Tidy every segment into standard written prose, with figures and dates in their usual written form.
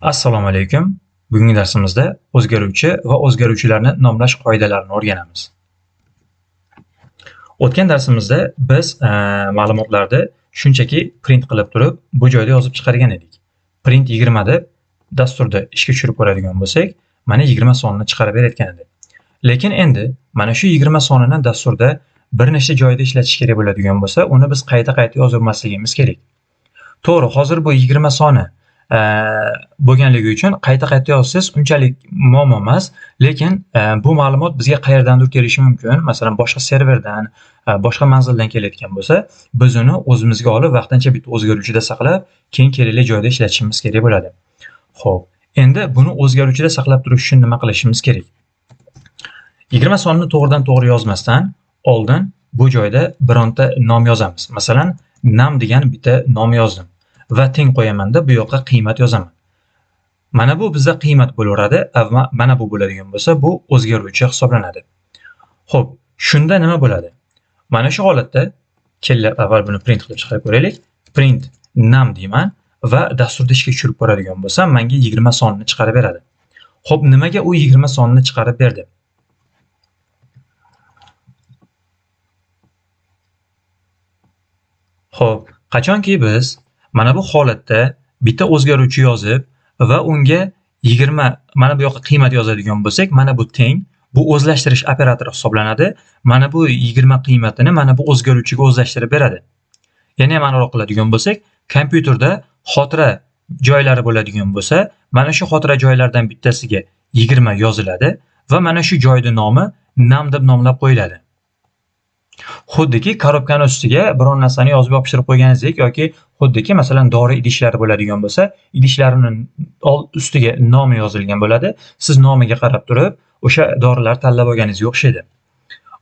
Assalomu alaykum. Bugungi darsimizda o'zgaruvchi va o'zgaruvchilarni nomlash qoidalarini o'rganamiz. O'tgan darsimizda biz ma'lumotlarni shunchaki print qilib turib, bu joyda yozib chiqargan edik. Print 20 deb dasturda ishga tushirib ko'radigan bo'lsak, mana 20 sonini chiqarib berayotgan edi. Lekin endi mana shu 20 sonini dasturda bir nechta joyda ishlatish kerak bo'ladigan bo'lsa, uni biz qayta-qayta yozib kerak. To'g'ri, hozir bu 20 soni bo'lganligi uchun qayta-qayta yozsangiz unchalik muammo emas, lekin bu ma'lumot bizga qayerdandir kelishi mumkin. Masalan, boshqa serverdan, boshqa manzildan kelayotgan bo'lsa, biz uni o'zimizga olib vaqtincha bitta o'zgaruvchida saqlab, keyin kerakli joyda ishlatishimiz kerak bo'ladi. Xo'p, endi buni o'zgaruvchida saqlab turish uchun nima qilishimiz kerak? 20 sonni to'g'ridan-to'g'ri yozmasdan oldin bu joyda bironta nom yozamiz. Masalan, nam degan bitta nom yozdim va teng qo'yamanda bu yoqqa qiymat yozaman. Mana bu bizda qiymat bo'laveradi, va mana bu bo'ladigan bo'lsa, bu o'zgaruvchi hisoblanadi. Xo'p, shunda nima bo'ladi? Mana shu holatda kelinglar avval buni print qilib chiqarib ko'raylik. Print nam deyman va dasturda ishga tushirib ko'radigan bo'lsam, menga 20 sonni chiqarib beradi. Xo'p, nimaga u 20 sonni chiqarib berdi? Xo'p, qachonki biz mana bu holatda bitta o'zgaruvchi yozib va unga 20 mana bu yoqqa qiymat yozadigan bo'lsak, mana bu teng, bu o'zlashtirish operatori hisoblanadi. Mana bu 20 qiymatini mana bu o'zgaruvchiga o'zlashtirib beradi. Yana ham aniqroq qiladigan bo'lsak, kompyuterda xotira joylari bo'ladigan bo'lsa, mana shu xotira joylaridan bittasiga 20 yoziladi va mana shu joyning nomi nam deb nomlab qo'yiladi. Xuddiki korobkani ustiga biron narsani yozib yopishtirib qo'yganingizdek yoki xuddiki masalan dori idishlari bo'ladigan bo'lsa, idishlarining ustiga nomi yozilgan bo'ladi. Siz nomiga qarab turib, o'sha dorilar tanlab olganingizga o'xshaydi.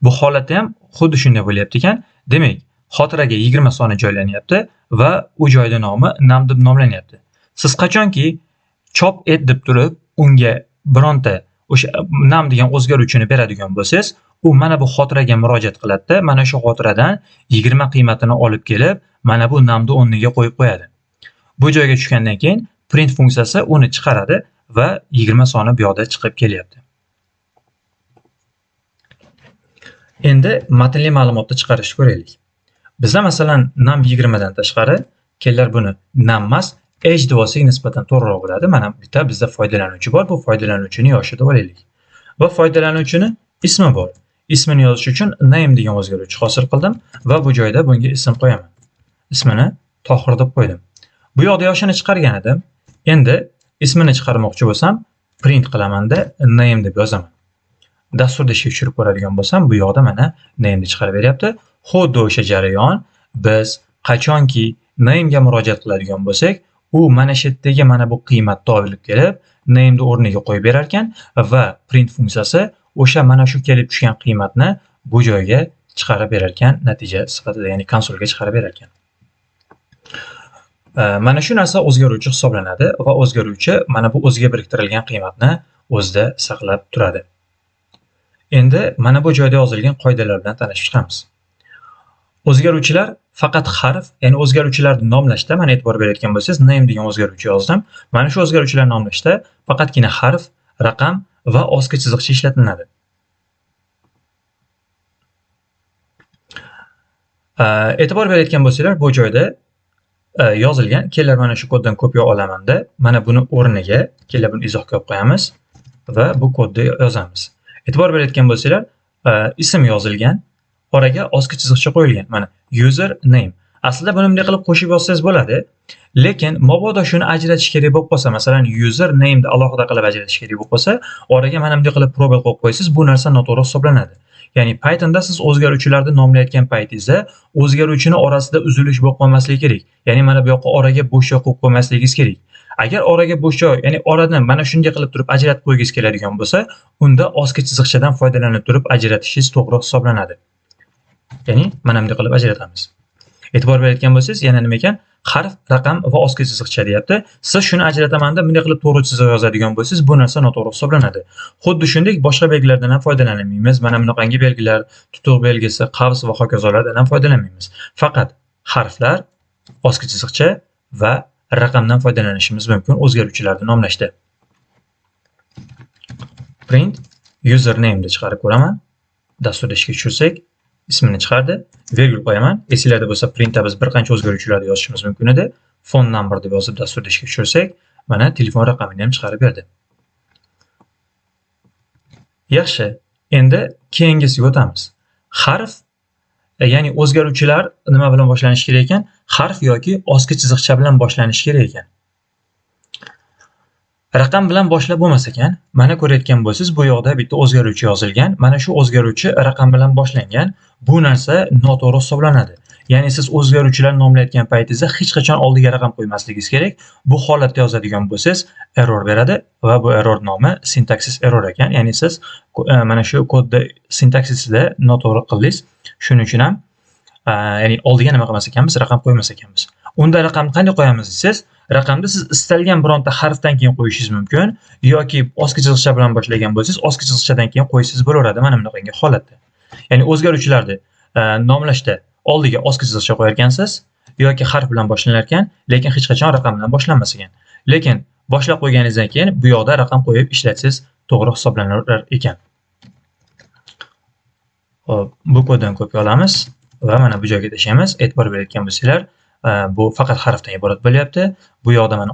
Bu holatda ham xuddi shunday bo'lyapti ekan. Demak, xotiraga 20 soni joylanyapti va u joyning nomi nam deb nomlanyapti. Siz qachonki chop et deb turib, unga bironta o'sha nam degan o'zgaruvchini beradigan bo'lsangiz, u mana bu xotiraga murojaat qiladi. Mana shu xotiradan 20 qiymatini olib kelib, mana bu namni o'rniga qo'yib qo'yadi. Bu joyga tushgandan keyin print funksiyasi uni chiqaradi va 20 soni bu yoqda chiqib kelyapti. Endi matnli ma'lumotni chiqarishni ko'raylik. Bizda masalan nam 20 dan tashqari, kelinglar buni nam emas, age deb olsak nisbatan to'g'riroq bo'ladi. Mana bitta bizda foydalanuvchi bor. Bu foydalanuvchini yoshi deb olaylik. Va foydalanuvchini ismi bor. Ismini yozish uchun name degan o'zgaruvchi hosil qildim va bu joyda bunga ism qo'yaman. Ismini Tohir deb qo'ydim. Bu yoqda yoshini chiqargan edim. Endi ismini chiqarmoqchi bo'lsam, print qilamanda name deb yozaman. Dasturda ishga tushirib ko'radigan bo'lsam, bu yoqda mana name deb chiqarib beryapti. Xuddi o'sha jarayon biz qachonki name ga murojaat qiladigan bo'lsak, u mana shu yerdagi mana bu qiymatni olib kelib, name ni o'rniga qo'yib berar ekan va print funksiyasi o'sha mana shu kelib tushgan qiymatni bu joyga chiqarib berar ekan, natija sifatida, ya'ni konsolga chiqarib berar ekan. Mana shu narsa o'zgaruvchi hisoblanadi va o'zgaruvchi mana bu o'ziga biriktirilgan qiymatni o'zida saqlab turadi. Endi mana bu joyda yozilgan qoidalar bilan tanishib chiqamiz. O'zgaruvchilar faqat harf, ya'ni o'zgaruvchilarni nomlashda mana e'tibor berayotgan bo'lsangiz, name degan o'zgaruvchi yozdim. Mana shu o'zgaruvchilarni nomlashda faqatgina harf, raqam va ostki chiziqcha ishlatiladi. E'tibor berayotgan bo'lsanglar, bu joyda yozilgan, kelinglar mana shu koddan kopiya olamanda, mana buni o'rniga kelinglar buni izohga qo'yib qo'yamiz va bu kodni yozamiz. E'tibor berayotgan bo'lsanglar, ism yozilgan, oraga ostki chiziqcha qo'yilgan. Mana user name. Aslida buni bunday qilib qo'shib yozsangiz bo'ladi, lekin mabodo shuni ajratish kerak bo'lib qolsa, masalan user name ni alohida qilib ajratish kerak bo'lib qolsa, oraga mana bunday qilib probel qo'yib qo'ysangiz, bu narsa noto'g'ri hisoblanadi. Ya'ni Pythonda siz o'zgaruvchilarni nomlayotgan paytingizda o'zgaruvchini orasida uzilish bo'lib qolmasligi kerak. Ya'ni mana bu yoqqa oraga bo'sh joy qo'yib qo'ymasligingiz kerak. Agar oraga bo'sh joy, ya'ni oradan mana shunday qilib turib ajratib qo'ygingiz keladigan bo'lsa, unda ostki chiziqchadan foydalanib turib ajratishingiz to'g'ri hisoblanadi. Ya'ni mana bunday qilib ajratamiz. E'tibor berayotgan bo'lsangiz, yana nima ekan? Harf, raqam va ostki chiziqcha deyapti. Siz shuni ajrataman deb bunday qilib to'g'ri chiziq yozadigan bo'lsangiz, bu narsa noto'g'ri hisoblanadi. Xuddi shunday boshqa belgilardan ham foydalanmaymiz. Mana bunaqangi belgilar, tutuq belgisi, qavs va hokazolardan ham foydalanmaymiz. Faqat harflar, ostki chiziqcha va raqamdan foydalanishimiz mumkin o'zgaruvchilarni nomlashda. Print username deb chiqarib ko'raman. Dasturda ishga tushirsak, ismini chiqardi, virgul qo'yaman. Esinglarda bo'lsa, printda biz bir qancha o'zgaruvchilarni yozishimiz mumkin edi. Phone number deb yozib dasturda ishga tushirsak, mana telefon raqamini ham chiqarib berdi. Yaxshi, endi keyingisiga o'tamiz. Harf, ya'ni o'zgaruvchilar nima bilan boshlanishi kerak ekan? Harf yoki ostki chiziqcha bilan boshlanishi kerak ekan. Raqam bilan boshlab bo'lmas ekan. Mana ko'rayotgan bo'lsangiz, bu yoqda bitta o'zgaruvchi yozilgan. Mana shu o'zgaruvchi raqam bilan boshlangan. Bu narsa noto'g'ri hisoblanadi. Ya'ni siz o'zgaruvchilarni nomlayotgan paytingizda hech qachon oldiga raqam qo'ymasligingiz kerak. Bu holatda yozadigan bo'lsangiz, error beradi va bu error nomi syntaxis error ekan. Ya'ni siz mana shu kodda sintaksisida noto'g'ri qildingiz. Shuning uchun ham ya'ni oldiga nima qilmas ekanmiz, raqam qo'ymas ekanmiz. Unda raqamni qanday qo'yamiz desangiz, raqamni siz istalgan bironta harfdan keyin qo'yishingiz mumkin yoki ostki chiziqcha bilan boshlagan bo'lsangiz, ostki chiziqchadan keyin qo'ysangiz bo'laveradi mana bunaqangi holatda. Ya'ni o'zgaruvchilarni nomlashda oldiga ostki chiziqcha qo'yar ekansiz yoki harf bilan boshlanar ekan, lekin hech qachon raqam bilan boshlanmas ekan. Lekin boshlab qo'yganingizdan keyin bu yoqda raqam qo'yib ishlatsangiz to'g'ri hisoblanar ekan. Xo'p, bu koddan kopiya olamiz va mana bu joyga tashlaymiz. E'tibor berayotgan bo'lsanglar, bu faqat harfdan iborat bo'lyapti. Bu yoqda mana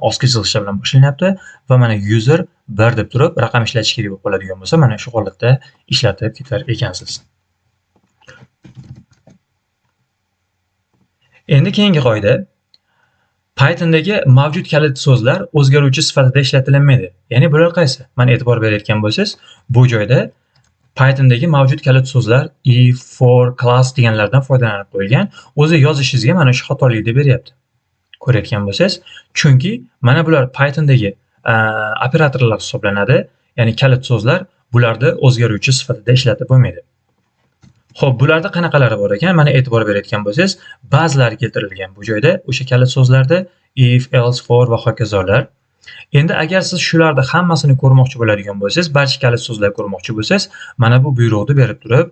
ostki chiziqcha bilan boshlanyapti va mana user 1 deb turib raqam ishlatish kerak bo'lib qoladigan bo'lsa, mana shu holatda ishlatib ketar ekansiz. Endi keyingi qoida, Pythondagi mavjud kalit so'zlar o'zgaruvchi sifatida ishlatilmaydi. Ya'ni bular qaysi? Mana e'tibor berayotgan bo'lsangiz, bu joyda Pythondagi mavjud kalit so'zlar if, for, class deganlardan foydalanib qo'yilgan. O'zi yozishingizga mana shu xatolikni beryapti. Ko'rayotgan bo'lsangiz, chunki mana bular Pythondagi operatorlar hisoblanadi. Ya'ni kalit so'zlar bularda o'zgaruvchi sifatida ishlatib bo'lmaydi. Xo'p, bularda qanaqalari bor ekan? Mana e'tibor berayotgan bo'lsangiz, ba'zilari keltirilgan bu joyda, o'sha kalit so'zlarda if, else, for va hokazolar. Endi agar siz shularni hammasini ko'rmoqchi bo'ladigan bo'lsangiz, barcha kalit so'zlarni ko'rmoqchi bo'lsangiz, mana bu buyruqni berib turib,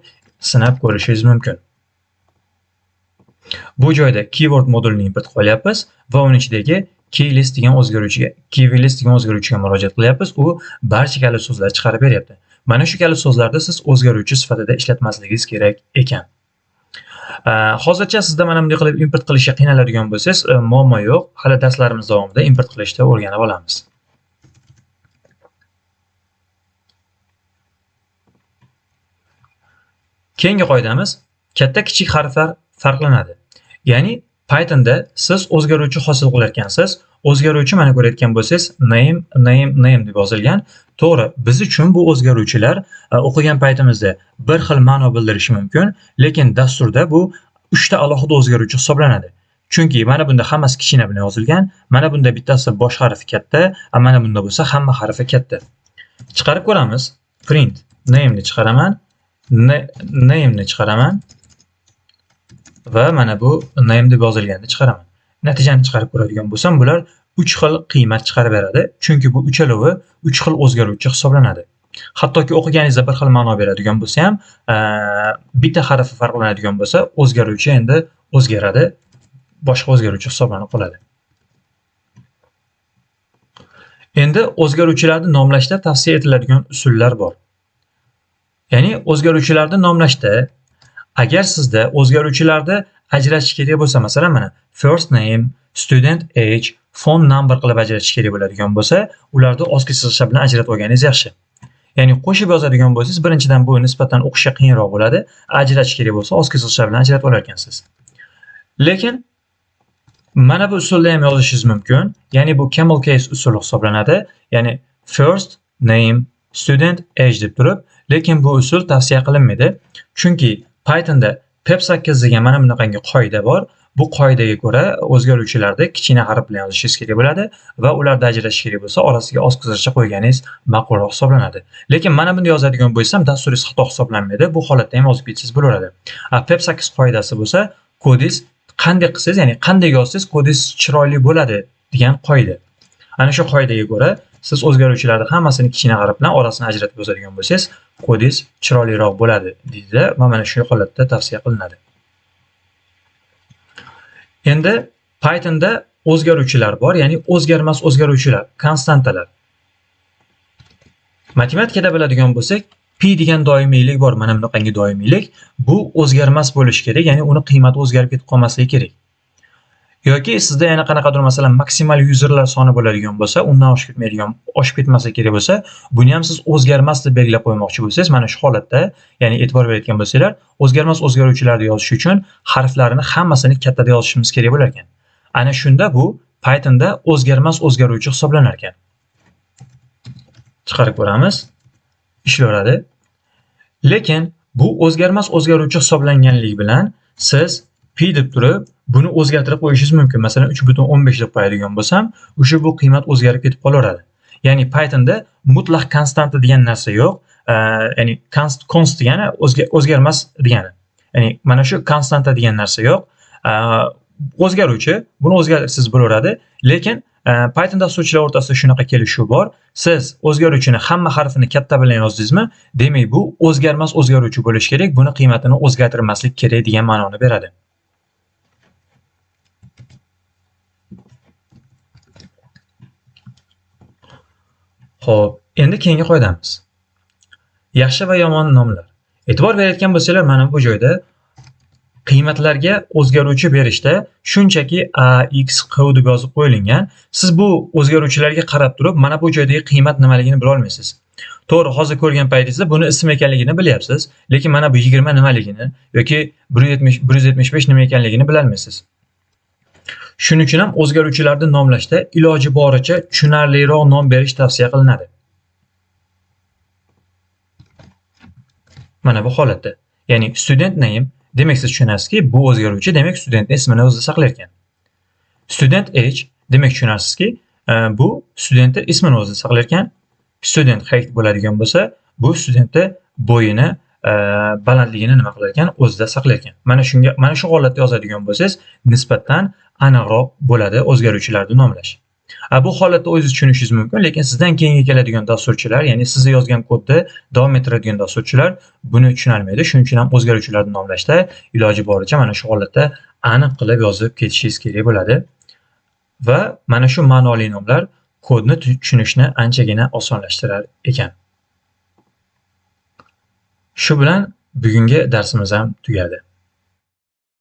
sinab ko'rishingiz mumkin. Bu joyda keyword modulini import qilyapmiz va uning ichidagi keylist degan o'zgaruvchiga murojaat qilyapmiz. U barcha kalit so'zlarni chiqarib beryapti. Mana shu kalit so'zlarni siz o'zgaruvchi sifatida ishlatmasligingiz kerak ekan. Hozircha sizda mana bunday qilib import qilishga qiynaladigan bo'lsangiz, muammo yo'q. Hali darslarimiz davomida import qilishni o'rganib olamiz. Keyingi qoidamiz, katta kichik harflar farqlanadi. Ya'ni Pythonda siz o'zgaruvchi hosil qilar ekansiz. O'zgaruvchi mana ko'rayotgan bo'lsangiz, name deb yozilgan. To'g'ri, biz uchun bu o'zgaruvchilar o'qigan paytimizda bir xil ma'no bildirishi mumkin, lekin dasturda bu 3 ta alohida o'zgaruvchi hisoblanadi. Chunki mana bunda hammasi kichkina bilan yozilgan, mana bunda bittasi bosh harfi katta, mana bunda bo'lsa hamma harfi katta. Chiqarib ko'ramiz. Print name ni chiqaraman. Name ni chiqaraman. Va mana bu name deb yozilganini chiqaraman. Natijani chiqarib ko'radigan bo'lsam, bular 3 xil qiymat chiqarib beradi. Chunki bu uchalovi 3 xil o'zgaruvchi hisoblanadi. Hattoki o'qiganingizda bir xil ma'no beradigan bo'lsa ham, bitta harfi farqlanadigan bo'lsa, o'zgaruvchi endi o'zgaradi, boshqa o'zgaruvchi hisoblanib qoladi. Endi o'zgaruvchilarni nomlashda tavsiya etiladigan usullar bor. Ya'ni o'zgaruvchilarni nomlashda agar sizda o'zgaruvchilarni ajratish kerak bo'lsa, masalan mana first name, student age, phone number qilib ajratish kerak bo'ladigan bo'lsa, ularni ostki chiziqcha bilan ajratib olganingiz yaxshi. Ya'ni qo'shib yozadigan bo'lsangiz, birinchidan bu nisbatan o'qishga qiyinroq bo'ladi. Ajratish kerak bo'lsa, ostki chiziqcha bilan ajratib olar ekansiz. Lekin mana bu usulda ham yozishingiz mumkin. Ya'ni bu camel case usuli hisoblanadi. Ya'ni first name, student age deb turib, lekin bu usul tavsiya qilinmaydi. Chunki Pythonda PEP8 degan mana bunaqangi qoida bor. Bu qoidaga ko'ra o'zgaruvchilarni kichkina harf bilan yozishingiz kerak bo'ladi va ularni ajratish kerak bo'lsa, orasiga ostki chiziqcha qo'yganingiz ma'qulroq hisoblanadi. Lekin mana bunda yozadigan bo'lsam, dasturingiz xato hisoblanmaydi. Bu holatda ham yozib ketsangiz bo'laveradi. PEP8 qoidasi bo'lsa, kodingiz qanday qilsangiz, ya'ni qanday yozsangiz kodingiz chiroyli bo'ladi degan qoida. Ana shu qoidaga ko'ra siz o'zgaruvchilarni hammasini kichkina harf bilan orasini ajratib yozadigan bo'lsangiz, kodingiz chiroyliroq bo'ladi deydi va mana shu holatda tavsiya qilinadi. Endi Pythonda o'zgaruvchilar bor, ya'ni o'zgarmas o'zgaruvchilar, konstantalar. Matematikada biladigan bo'lsak, pi degan doimiylik bor, mana bunaqangi doimiylik. Bu o'zgarmas bo'lishi kerak, ya'ni uni qiymati o'zgarib ketib qolmasligi kerak. Yoki sizda yana qanaqadir masalan maksimal userlar soni bo'ladigan bo'lsa, undan oshib ketmasligi kerak bo'lsa, buni ham siz o'zgarmas deb belgilab qo'ymoqchi bo'lsangiz, mana shu holatda, ya'ni e'tibor berayotgan bo'lsanglar, o'zgarmas o'zgaruvchilarni yozish uchun harflarini hammasini kattada yozishimiz kerak bo'lar ekan. Ana shunda bu Pythonda o'zgarmas o'zgaruvchi hisoblanar ekan. Chiqarib ko'ramiz. Ishlayveradi. Lekin bu o'zgarmas o'zgaruvchi hisoblanganligi bilan siz pi deb turib buni o'zgartirib qo'yishingiz mumkin. Masalan 3.15 deb qo'yadigan bo'lsam, o'sha bu qiymat o'zgarib ketib qolaveradi. Ya'ni Pythonda mutlaq konstanta degan narsa yo'q. Ya'ni const degani o'zgarmas degani. Ya'ni mana shu konstanta degan narsa yo'q. O'zgaruvchi, buni o'zgartirsiz bo'laveradi. Lekin Python dasturchilar o'rtasida shunaqa kelishuv bor. Siz o'zgaruvchini hamma harfini katta bilan yozdingizmi, demak bu o'zgarmas o'zgaruvchi bo'lishi kerak. Buni qiymatini o'zgartirmaslik kerak degan ma'noni beradi. Xo'p, endi keyingi qoidamiz. Yaxshi va yomon nomlar. E'tibor berayotgan bo'lsanglar, mana bu joyda qiymatlarga o'zgaruvchi berishda shunchaki a, x, q deb yozib qo'yilgan. Siz bu o'zgaruvchilarga qarab turib, mana bu joydagi qiymat nimaligini bila olmaysiz. To'g'ri, hozir ko'rgan paytingizda buni ism ekanligini bilyapsiz, lekin mana bu 20 nimaligini yoki 175 nima ekanligini bila olmaysiz. Shuning uchun ham o'zgaruvchilarni nomlashda iloji boricha tushunarliroq nom berish tavsiya qilinadi. Mana bu holatda. Ya'ni student name, demak siz tushunasizki, bu o'zgaruvchi, demak studentning ismini o'zida saqlar ekan. Student age, demak tushunasizki, bu studentning ismini o'zida saqlar ekan. Student height bo'ladigan bo'lsa, bu studentning bo'yini, balandligini nima qilar ekan, o'zida saqlar ekan. Mana shu holatda yozadigan bo'lsangiz, nisbatan aniqroq bo'ladi o'zgaruvchilarni nomlash. Bu holatda o'zingiz tushunishingiz mumkin, lekin sizdan keyingi keladigan dasturchilar, ya'ni siz yozgan kodni davom ettiradigan dasturchilar buni tushuna olmaydi. Shuning uchun ham o'zgaruvchilarni nomlashda iloji boricha mana shu holatda aniq qilib yozib ketishingiz kerak bo'ladi. Va mana shu ma'noli nomlar kodni tushunishni anchagina osonlashtirar ekan. Shu bilan bugungi darsimiz ham tugadi.